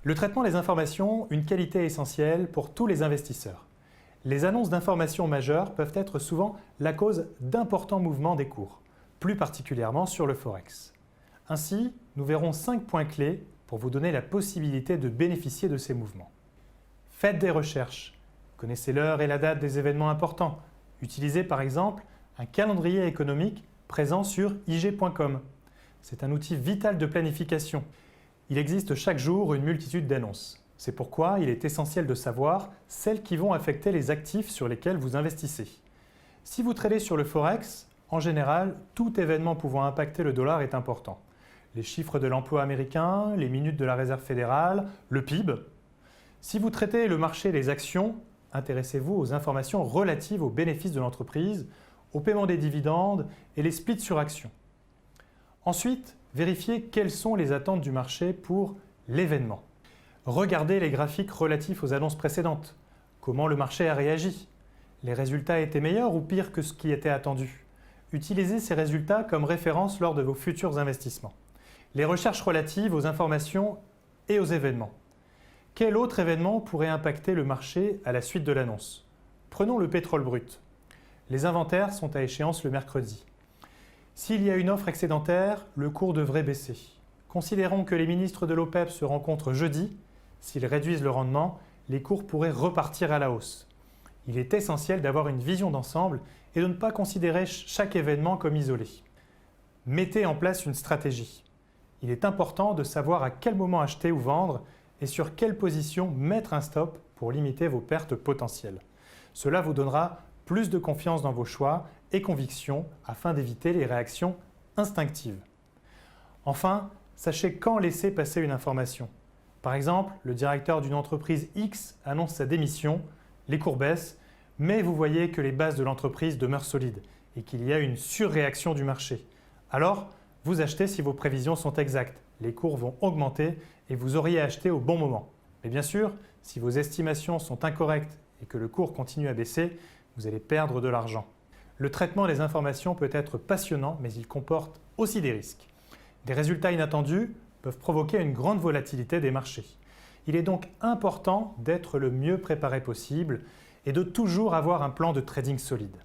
Le traitement des informations, une qualité essentielle pour tous les investisseurs. Les annonces d'informations majeures peuvent être souvent la cause d'importants mouvements des cours, plus particulièrement sur le Forex. Ainsi, nous verrons 5 points clés pour vous donner la possibilité de bénéficier de ces mouvements. Faites des recherches. Connaissez l'heure et la date des événements importants. Utilisez par exemple un calendrier économique présent sur IG.com. C'est un outil vital de planification. Il existe chaque jour une multitude d'annonces. C'est pourquoi il est essentiel de savoir celles qui vont affecter les actifs sur lesquels vous investissez. Si vous tradez sur le Forex, en général, tout événement pouvant impacter le dollar est important. Les chiffres de l'emploi américain, les minutes de la Réserve fédérale, le PIB. Si vous traitez le marché des actions, intéressez-vous aux informations relatives aux bénéfices de l'entreprise, au paiement des dividendes et les splits sur actions. Ensuite, vérifiez quelles sont les attentes du marché pour l'événement. Regardez les graphiques relatifs aux annonces précédentes. Comment le marché a réagi? Les résultats étaient meilleurs ou pires que ce qui était attendu? Utilisez ces résultats comme référence lors de vos futurs investissements. Les recherches relatives aux informations et aux événements. Quel autre événement pourrait impacter le marché à la suite de l'annonce? Prenons le pétrole brut. Les inventaires sont à échéance le mercredi. S'il y a une offre excédentaire, le cours devrait baisser. Considérons que les ministres de l'OPEP se rencontrent jeudi. S'ils réduisent le rendement, les cours pourraient repartir à la hausse. Il est essentiel d'avoir une vision d'ensemble et de ne pas considérer chaque événement comme isolé. Mettez en place une stratégie. Il est important de savoir à quel moment acheter ou vendre et sur quelle position mettre un stop pour limiter vos pertes potentielles. Cela vous donnera plus de confiance dans vos choix et convictions afin d'éviter les réactions instinctives. Enfin, sachez quand laisser passer une information. Par exemple, le directeur d'une entreprise X annonce sa démission, les cours baissent, mais vous voyez que les bases de l'entreprise demeurent solides et qu'il y a une surréaction du marché. Alors, vous achetez si vos prévisions sont exactes. Les cours vont augmenter et vous auriez acheté au bon moment. Mais bien sûr, si vos estimations sont incorrectes et que le cours continue à baisser, vous allez perdre de l'argent. Le traitement des informations peut être passionnant, mais il comporte aussi des risques. Des résultats inattendus peuvent provoquer une grande volatilité des marchés. Il est donc important d'être le mieux préparé possible et de toujours avoir un plan de trading solide.